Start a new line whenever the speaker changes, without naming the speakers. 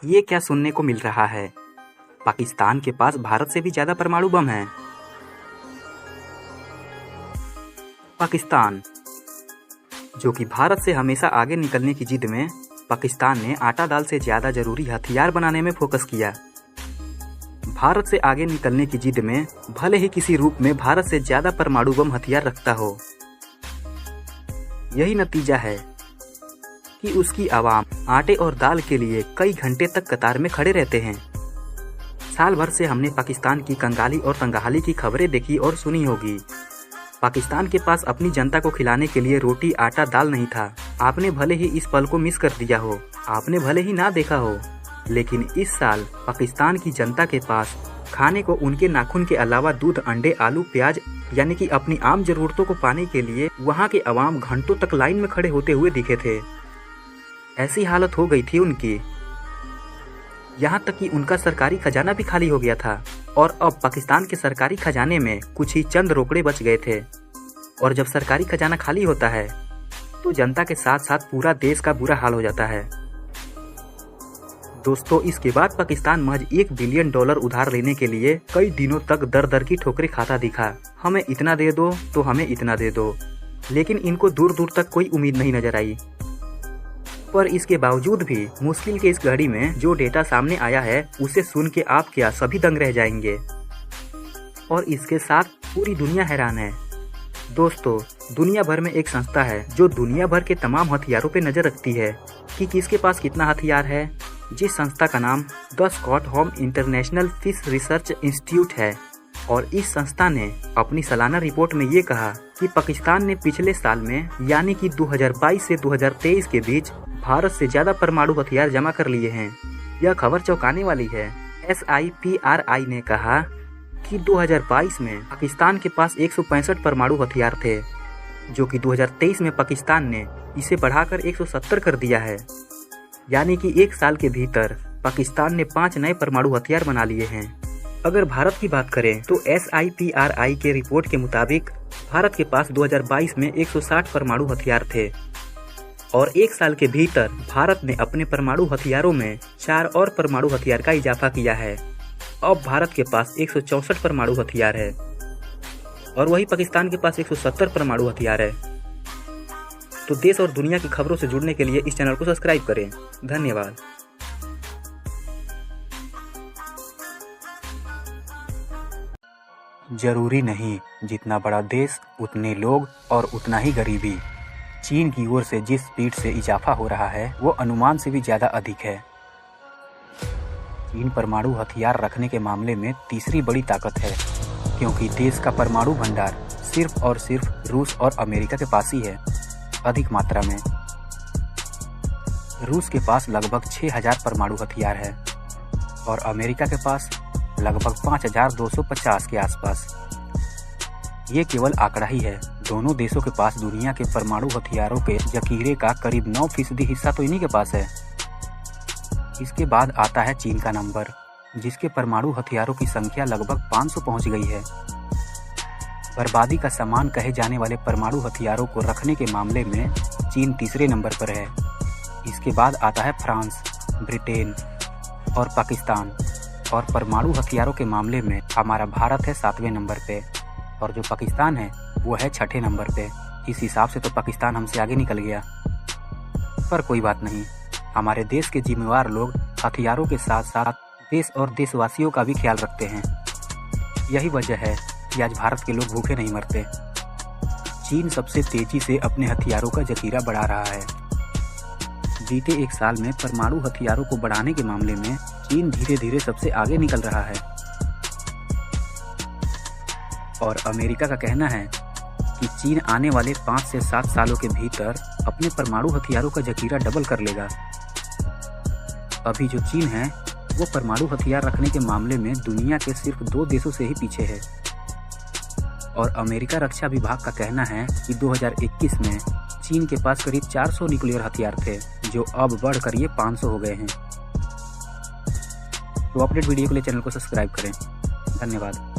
ये क्या सुनने को मिल रहा है? पाकिस्तान के पास भारत से भी ज्यादा परमाणु बम है। पाकिस्तान, जो कि भारत से हमेशा आगे निकलने की जिद में पाकिस्तान ने आटा दाल से ज्यादा जरूरी हथियार बनाने में फोकस किया। भारत से आगे निकलने की जिद में भले ही किसी रूप में भारत से ज्यादा परमाणु बम हथियार रखता हो, यही नतीजा है कि उसकी आवाम आटे और दाल के लिए कई घंटे तक कतार में खड़े रहते हैं। साल भर से हमने पाकिस्तान की कंगाली और तंगहाली की खबरें देखी और सुनी होगी। पाकिस्तान के पास अपनी जनता को खिलाने के लिए रोटी आटा दाल नहीं था। आपने भले ही इस पल को मिस कर दिया हो, आपने भले ही ना देखा हो, लेकिन इस साल पाकिस्तान की जनता के पास खाने को उनके नाखून के अलावा दूध, अंडे, आलू, प्याज यानी कि अपनी आम जरूरतों को पाने के लिए वहाँ के अवाम घंटों तक लाइन में खड़े होते हुए दिखे थे। ऐसी हालत हो गई थी उनकी, यहाँ तक कि उनका सरकारी खजाना भी खाली हो गया था। और अब पाकिस्तान के सरकारी खजाने में कुछ ही चंद रोकड़े बच गए थे। और जब सरकारी खजाना खाली होता है तो जनता के साथ साथ पूरा देश का बुरा हाल हो जाता है। दोस्तों, इसके बाद पाकिस्तान महज $1 बिलियन उधार लेने के लिए कई दिनों तक दर दर की ठोकरें खाता दिखा। हमें इतना दे दो तो हमें इतना दे दो, लेकिन इनको दूर दूर तक कोई उम्मीद नहीं नजर आई। पर इसके बावजूद भी मुश्किल के इस घड़ी में जो डेटा सामने आया है उसे सुन के आप क्या सभी दंग रह जाएंगे, और इसके साथ पूरी दुनिया हैरान है। दोस्तों, दुनिया भर में एक संस्था है जो दुनिया भर के तमाम हथियारों पे नजर रखती है कि किसके पास कितना हथियार है, जिस संस्था का नाम the Stockholm International Peace Research Institute है। और इस संस्था ने अपनी सालाना रिपोर्ट में ये कहा कि पाकिस्तान ने पिछले साल में यानी कि 2022 से 2023 के बीच भारत से ज्यादा परमाणु हथियार जमा कर लिए हैं। यह खबर चौंकाने वाली है। SIPRI ने कहा कि 2022 में पाकिस्तान के पास 165 परमाणु हथियार थे, जो कि 2023 में पाकिस्तान ने इसे बढ़ाकर 170 कर दिया है। यानी कि एक साल के भीतर पाकिस्तान ने 5 नए परमाणु हथियार बना लिए हैं। अगर भारत की बात करें तो SIPRI के रिपोर्ट के मुताबिक भारत के पास 2022 में 160 परमाणु हथियार थे, और एक साल के भीतर भारत ने अपने परमाणु हथियारों में 4 और परमाणु हथियार का इजाफा किया है। अब भारत के पास 164 परमाणु हथियार है, और वही पाकिस्तान के पास 170 परमाणु हथियार है। तो देश और दुनिया की खबरों से जुड़ने के लिए इस चैनल को सब्सक्राइब करें। धन्यवाद।
जरूरी नहीं जितना बड़ा देश उतने लोग और उतना ही गरीबी। चीन की ओर से जिस स्पीड से इजाफा हो रहा है वो अनुमान से भी ज्यादा अधिक है। चीन परमाणु हथियार रखने के मामले में तीसरी बड़ी ताकत है, क्योंकि देश का परमाणु भंडार सिर्फ और सिर्फ रूस और अमेरिका के पास ही है, अधिक मात्रा में। रूस के पास लगभग 6000 परमाणु हथियार है और अमेरिका के पास लगभग 5250 के आसपास। ये केवल आंकड़ा ही है। दोनों देशों के पास दुनिया के परमाणु हथियारों के जखीरे का करीब 9% हिस्सा तो इन्हीं के पास है। इसके बाद आता है चीन का नंबर, जिसके परमाणु हथियारों की संख्या लगभग 500 पहुंच गई है। बर्बादी का सामान कहे जाने वाले परमाणु हथियारों को रखने के मामले में चीन तीसरे नंबर पर है। इसके बाद आता है फ्रांस, ब्रिटेन और पाकिस्तान, और परमाणु हथियारों के मामले में हमारा भारत है 7वें नंबर पे, और जो पाकिस्तान है वो है 6ठे नंबर पे। इस हिसाब से तो पाकिस्तान हमसे आगे निकल गया। पर कोई बात नहीं, हमारे देश के जिम्मेवार लोग हथियारों के साथ साथ देश और देशवासियों का भी ख्याल रखते हैं। यही वजह है कि आज भारत के लोग भूखे नहीं मरते। चीन सबसे तेजी से अपने हथियारों का जखीरा बढ़ा रहा है। बीते एक साल में परमाणु हथियारों को बढ़ाने के मामले में चीन धीरे धीरे सबसे आगे निकल रहा है। और अमेरिका का कहना है कि चीन आने वाले 5 से 7 सालों के भीतर अपने परमाणु हथियारों का जखीरा डबल कर लेगा। अभी जो चीन है वो परमाणु हथियार रखने के मामले में दुनिया के सिर्फ 2 देशों से ही पीछे है। और अमेरिका रक्षा विभाग का कहना है कि 2021 में चीन के पास करीब 400 न्यूक्लियर हथियार थे, जो अब बढ़कर ये 500 हो गए हैं। तो अपडेट वीडियो के लिए चैनल को सब्सक्राइब करें। धन्यवाद।